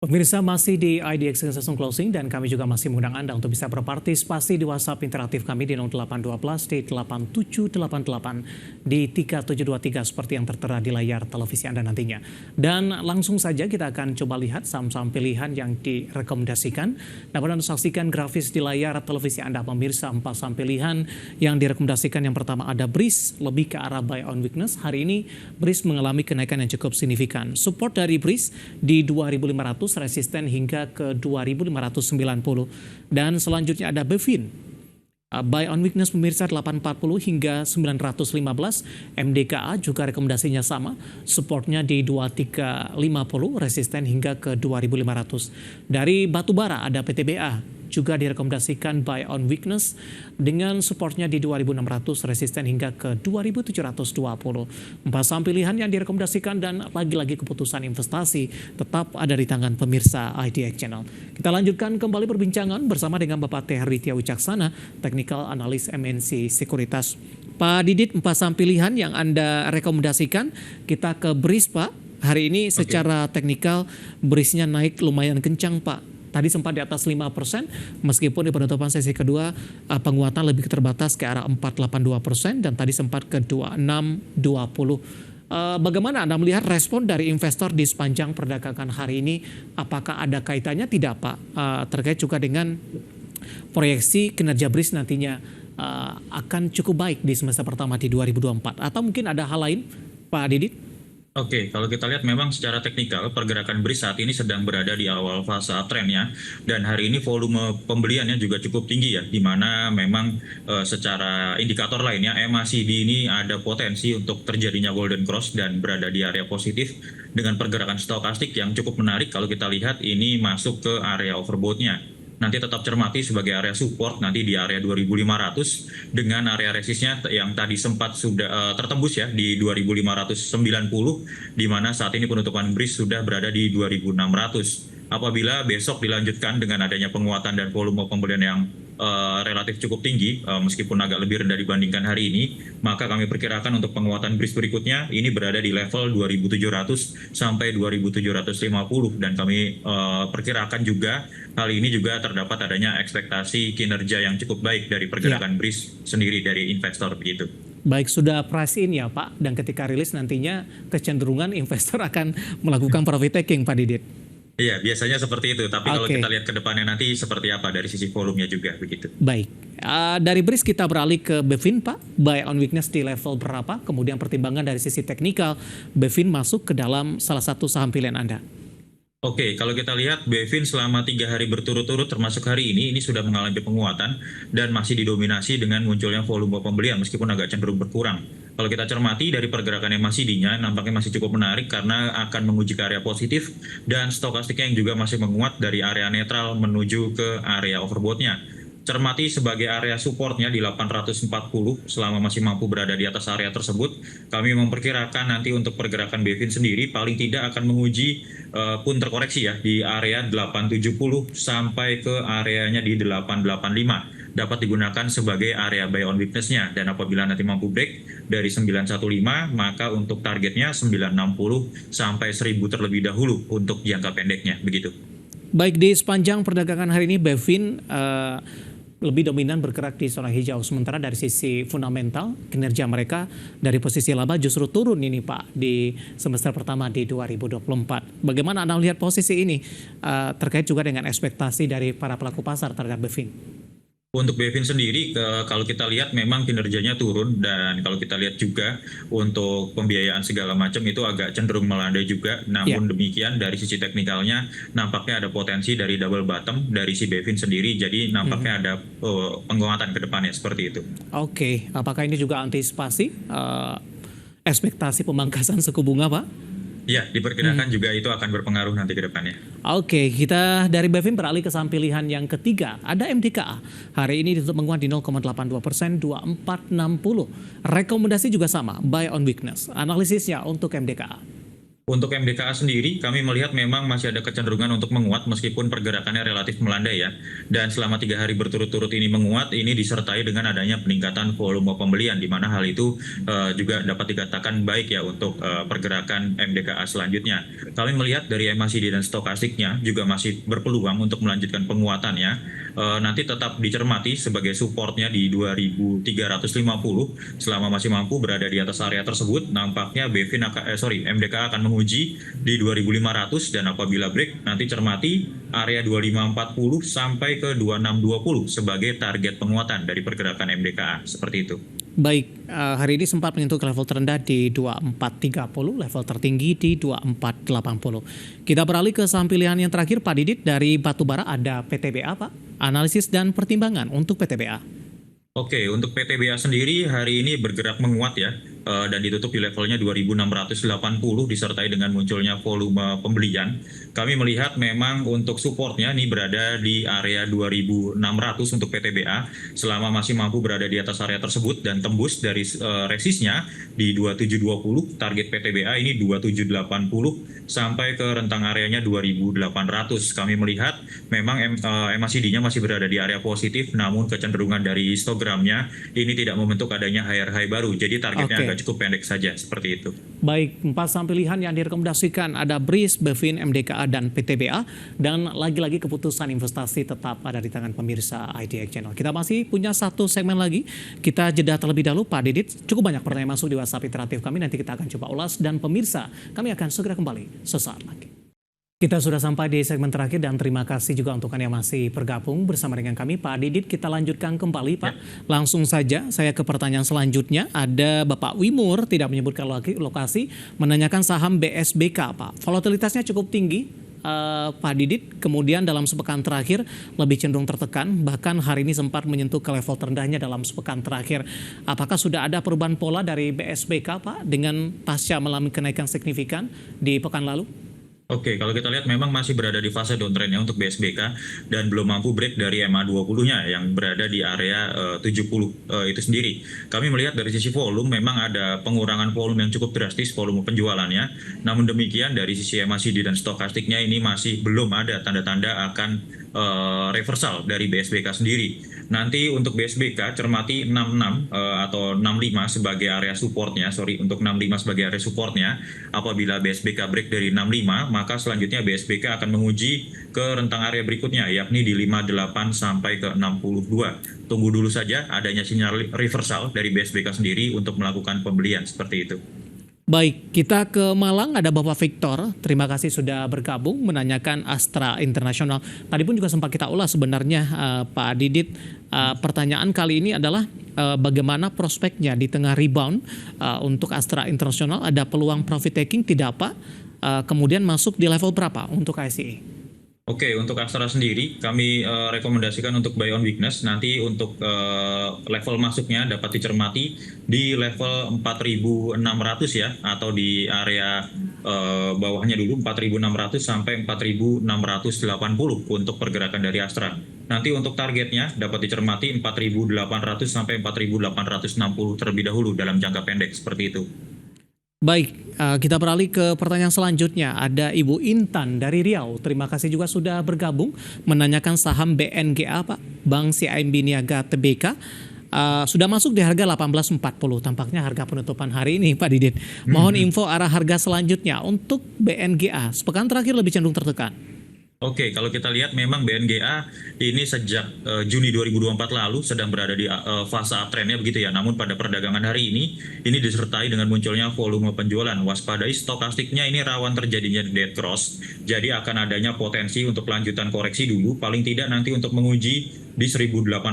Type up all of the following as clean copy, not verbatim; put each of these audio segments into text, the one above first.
Pemirsa masih di IDX Session Closing dan kami juga masih mengundang Anda untuk bisa berpartisipasi di WhatsApp interaktif kami di 0812 di 8788 di 3723 seperti yang tertera di layar televisi Anda nantinya. Dan langsung saja kita akan coba lihat saham-saham pilihan yang direkomendasikan. Dapat Anda saksikan grafis di layar televisi Anda pemirsa 4 saham pilihan yang direkomendasikan. Yang pertama ada BRIS, lebih ke arah buy on weakness. Hari ini BRIS mengalami kenaikan yang cukup signifikan. Support dari BRIS di 2.500, resisten hingga ke 2.590. Dan selanjutnya ada BEFIN. Buy on weakness pemirsa 840 hingga 915. MDKA juga rekomendasinya sama. Supportnya di 2350, resisten hingga ke 2.500. Dari batubara ada PTBA. Juga direkomendasikan buy on weakness dengan supportnya di 2.600, resisten hingga ke 2.720. 4 saham pilihan yang direkomendasikan dan lagi-lagi keputusan investasi tetap ada di tangan pemirsa IDX Channel. Kita lanjutkan kembali perbincangan bersama dengan Bapak Tehritia Wicaksana, Technical Analyst MNC Sekuritas. Pak Didit, 4 saham pilihan yang Anda rekomendasikan, kita ke BRIS Pak. Hari ini secara teknikal BRIS-nya naik lumayan kencang Pak. Tadi sempat di atas 5%, meskipun di penutupan sesi kedua penguatan lebih terbatas ke arah 482% dan tadi sempat ke 2620. Bagaimana Anda melihat respon dari investor di sepanjang perdagangan hari ini? Apakah ada kaitannya? Tidak Pak, terkait juga dengan proyeksi kinerja BRIS nantinya akan cukup baik di semester pertama di 2024. Atau mungkin ada hal lain Pak Didit? Oke, kalau kita lihat memang secara teknikal pergerakan BRIS saat ini sedang berada di awal fase uptrend-nya, dan hari ini volume pembeliannya juga cukup tinggi ya, di mana memang secara indikator lainnya MACD ini ada potensi untuk terjadinya golden cross dan berada di area positif dengan pergerakan stokastik yang cukup menarik. Kalau kita lihat ini masuk ke area overbought-nya. Nanti tetap cermati sebagai area support nanti di area 2.500 dengan area resistnya yang tadi sempat sudah tertembus ya di 2.590, di mana saat ini penutupan BRIS sudah berada di 2.600. Apabila besok dilanjutkan dengan adanya penguatan dan volume pembelian yang relatif cukup tinggi, meskipun agak lebih rendah dibandingkan hari ini, maka kami perkirakan untuk penguatan BRIS berikutnya ini berada di level 2.700 sampai 2.750, dan kami perkirakan juga hal ini juga terdapat adanya ekspektasi kinerja yang cukup baik dari pergerakan BRIS sendiri dari investor begitu. Baik, sudah price in ya Pak, dan ketika rilis nantinya kecenderungan investor akan melakukan profit taking Pak Didit. Iya, biasanya seperti itu. Tapi kalau kita lihat ke depannya nanti seperti apa dari sisi volumenya juga begitu. Baik, dari BRIS kita beralih ke BEFIN Pak. Buy on weakness di level berapa? Kemudian pertimbangan dari sisi teknikal, BEFIN masuk ke dalam salah satu saham pilihan Anda. Oke, kalau kita lihat BEFIN selama 3 hari berturut-turut termasuk hari ini sudah mengalami penguatan dan masih didominasi dengan munculnya volume pembelian meskipun agak cenderung berkurang. Kalau kita cermati dari pergerakan MACD-nya nampaknya masih cukup menarik karena akan menguji ke area positif dan stokastiknya yang juga masih menguat dari area netral menuju ke area overbought-nya. Cermati sebagai area supportnya di 840 selama masih mampu berada di atas area tersebut. Kami memperkirakan nanti untuk pergerakan BEFIN sendiri paling tidak akan menguji pun terkoreksi ya di area 870 sampai ke areanya di 885. Dapat digunakan sebagai area buy on weakness-nya, dan apabila nanti mampu break dari 915 maka untuk targetnya 960 sampai 1000 terlebih dahulu untuk jangka pendeknya begitu. Baik, di sepanjang perdagangan hari ini BEFIN lebih dominan bergerak di zona hijau, sementara dari sisi fundamental kinerja mereka dari posisi laba justru turun ini Pak di semester pertama di 2024. Bagaimana Anda melihat posisi ini terkait juga dengan ekspektasi dari para pelaku pasar terhadap BEFIN? Untuk BEFIN sendiri, kalau kita lihat memang kinerjanya turun, dan kalau kita lihat juga untuk pembiayaan segala macam itu agak cenderung melandai juga. Namun demikian dari sisi teknikalnya nampaknya ada potensi dari double bottom dari si BEFIN sendiri, jadi nampaknya ada penguatan ke depannya seperti itu. Oke, apakah ini juga antisipasi ekspektasi pemangkasan suku bunga Pak? Ya, diperkirakan juga itu akan berpengaruh nanti ke depannya. Oke, kita dari BEFIN beralih ke saham pilihan yang ketiga. Ada MDKA. Hari ini ditutup menguat di 0,82%, 2460. Rekomendasi juga sama, buy on weakness. Analisisnya untuk MDKA. Untuk MDKA sendiri, kami melihat memang masih ada kecenderungan untuk menguat meskipun pergerakannya relatif melandai ya. Dan selama 3 hari berturut-turut ini menguat, ini disertai dengan adanya peningkatan volume pembelian, di mana hal itu juga dapat dikatakan baik ya untuk pergerakan MDKA selanjutnya. Kami melihat dari MACD dan stokastiknya juga masih berpeluang untuk melanjutkan penguatannya. Nanti tetap dicermati sebagai supportnya di 2350. Selama masih mampu berada di atas area tersebut, nampaknya MDKA akan menguji di 2500, dan apabila break nanti cermati area 2540 sampai ke 2620 sebagai target penguatan dari pergerakan MDKA, seperti itu. Baik, hari ini sempat menyentuh level terendah di 2430, level tertinggi di 2480. Kita beralih ke saham pilihan yang terakhir, Pak Didit. Dari batubara ada PTBA, Pak. Analisis dan pertimbangan untuk PTBA. Oke, untuk PTBA sendiri hari ini bergerak menguat ya, dan ditutup di levelnya 2680 disertai dengan munculnya volume pembelian. Kami melihat memang untuk supportnya ini berada di area 2600 untuk PTBA, selama masih mampu berada di atas area tersebut dan tembus dari resistnya di 2720, target PTBA ini 2780 sampai ke rentang areanya 2800. Kami melihat memang MACD-nya masih berada di area positif, namun kecenderungan dari histogramnya ini tidak membentuk adanya higher high baru. Jadi targetnya agak cukup pendek saja, seperti itu. Baik, 4 saham pilihan yang direkomendasikan ada BRIS, BEVIN, MDKA, dan PTBA. Dan lagi-lagi keputusan investasi tetap ada di tangan pemirsa IDX Channel. Kita masih punya satu segmen lagi. Kita jeda terlebih dahulu, Pak Didit. Cukup banyak pertanyaan masuk di WhatsApp interaktif kami. Nanti kita akan coba ulas. Dan pemirsa, kami akan segera kembali sesaat lagi. Kita sudah sampai di segmen terakhir dan terima kasih juga untuk Anda yang masih bergabung bersama dengan kami. Pak Didit, kita lanjutkan kembali Pak. Ya. Langsung saja saya ke pertanyaan selanjutnya. Ada Bapak Wimur, tidak menyebutkan lokasi, menanyakan saham BSBK Pak. Volatilitasnya cukup tinggi Pak Didit, kemudian dalam sepekan terakhir lebih cenderung tertekan, bahkan hari ini sempat menyentuh ke level terendahnya dalam sepekan terakhir. Apakah sudah ada perubahan pola dari BSBK Pak dengan pasca mengalami kenaikan signifikan di pekan lalu? Oke, kalau kita lihat memang masih berada di fase downtrend-nya untuk BSBK dan belum mampu break dari MA20-nya yang berada di area 70 itu sendiri. Kami melihat dari sisi volume memang ada pengurangan volume yang cukup drastis volume penjualannya. Namun demikian dari sisi MACD dan stokastiknya ini masih belum ada tanda-tanda akan reversal dari BSBK sendiri. Nanti untuk BSBK cermati 66 atau 65 sebagai area supportnya, untuk 65 sebagai area supportnya. Apabila BSBK break dari 65, maka selanjutnya BSBK akan menguji ke rentang area berikutnya, yakni di 58 sampai ke 62. Tunggu dulu saja adanya sinyal reversal dari BSBK sendiri untuk melakukan pembelian, seperti itu. Baik, kita ke Malang, ada Bapak Victor. Terima kasih sudah bergabung menanyakan Astra Internasional. Tadi pun juga sempat kita ulas sebenarnya Pak Didit. Pertanyaan kali ini adalah bagaimana prospeknya di tengah rebound untuk Astra Internasional. Ada peluang profit taking tidak Pak? Kemudian masuk di level berapa untuk ICE? Oke, untuk Astra sendiri kami rekomendasikan untuk buy on weakness. Nanti untuk level masuknya dapat dicermati di level 4.600 ya, atau di area bawahnya dulu 4.600 sampai 4.680 untuk pergerakan dari Astra. Nanti untuk targetnya dapat dicermati 4.800 sampai 4.860 terlebih dahulu dalam jangka pendek, seperti itu. Baik, kita beralih ke pertanyaan selanjutnya. Ada Ibu Intan dari Riau. Terima kasih juga sudah bergabung menanyakan saham BNGA Pak, Bank CIMB Niaga Tbk. Sudah masuk di harga 18.40. Tampaknya harga penutupan hari ini Pak Didit. Mohon info arah harga selanjutnya untuk BNGA. Sepekan terakhir lebih cenderung tertekan. Oke, kalau kita lihat memang BNGA ini sejak Juni 2024 lalu sedang berada di fase uptrendnya begitu ya. Namun pada perdagangan hari ini disertai dengan munculnya volume penjualan. Waspadai stokastiknya ini rawan terjadinya dead cross. Jadi akan adanya potensi untuk lanjutan koreksi dulu. Paling tidak nanti untuk menguji di 1805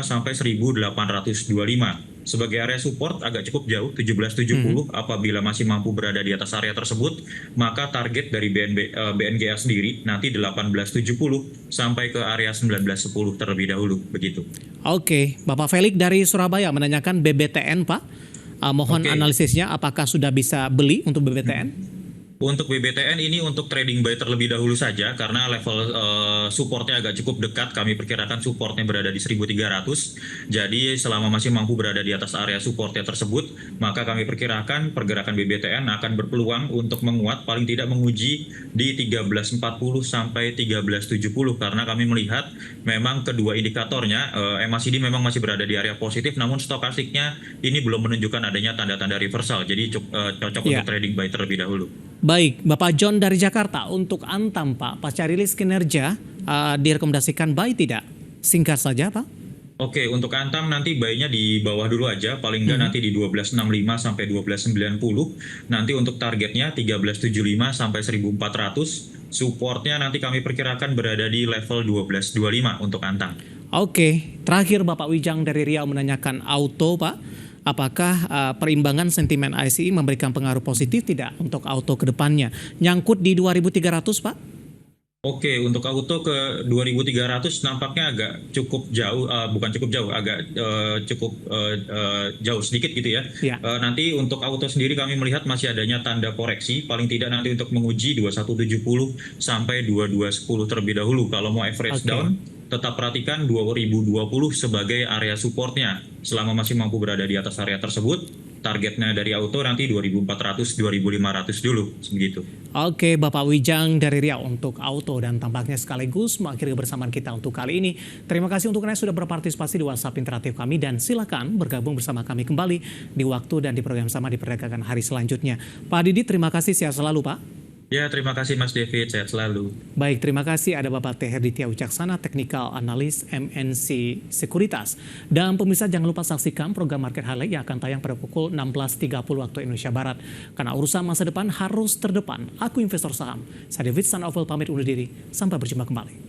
sampai 1825. Sebagai area support agak cukup jauh, 1770. Apabila masih mampu berada di atas area tersebut, maka target dari BNGA sendiri nanti 1870 sampai ke area 1910 terlebih dahulu, begitu. Oke, Bapak Felix dari Surabaya menanyakan BBTN Pak. Mohon analisisnya, apakah sudah bisa beli untuk BBTN? Untuk BBTN ini untuk trading buy terlebih dahulu saja karena level supportnya agak cukup dekat. Kami perkirakan supportnya berada di 1300. Jadi selama masih mampu berada di atas area supportnya tersebut, maka kami perkirakan pergerakan BBTN akan berpeluang untuk menguat paling tidak menguji di 1340 sampai 1370 karena kami melihat memang kedua indikatornya MACD memang masih berada di area positif, namun stokastiknya ini belum menunjukkan adanya tanda-tanda reversal. Jadi cocok untuk trading buy terlebih dahulu. Baik, Bapak John dari Jakarta, untuk Antam Pak, pasca rilis kinerja direkomendasikan buy tidak? Singkat saja Pak. Oke, untuk Antam nanti buy-nya di bawah dulu aja, paling nggak nanti di 1265 sampai 1290. Nanti untuk targetnya 1375 sampai 1400. Supportnya nanti kami perkirakan berada di level 1225 untuk Antam. Oke, terakhir Bapak Wijang dari Riau menanyakan auto Pak. Apakah perimbangan sentimen ICE memberikan pengaruh positif tidak untuk auto ke depannya? Nyangkut di 2300 Pak? Oke, untuk auto ke 2300 nampaknya agak cukup jauh, bukan cukup jauh, agak cukup jauh sedikit gitu ya. Nanti untuk auto sendiri kami melihat masih adanya tanda koreksi, paling tidak nanti untuk menguji 2170 sampai 2210 terlebih dahulu. Kalau mau average down, tetap perhatikan 2020 sebagai area supportnya. Selama masih mampu berada di atas area tersebut, targetnya dari auto nanti 2400, 2500 dulu, begitu. Oke, Bapak Wijang dari Riau untuk auto dan tampaknya sekaligus mengakhiri kebersamaan kita untuk kali ini. Terima kasih untuk Anda sudah berpartisipasi di WhatsApp interaktif kami dan silakan bergabung bersama kami kembali di waktu dan di program sama di perdagangan hari selanjutnya. Pak Didi, terima kasih, sehat selalu Pak. Ya, terima kasih Mas David, sehat selalu. Baik, terima kasih. Ada Bapak T. Herditya Wicaksana, Technical Analyst MNC Sekuritas. Dan pemirsa jangan lupa saksikan program Market Highlight yang akan tayang pada pukul 16.30 waktu Indonesia Barat. Karena urusan masa depan harus terdepan. Aku investor saham. Saya David Sanovel pamit undur diri. Sampai berjumpa kembali.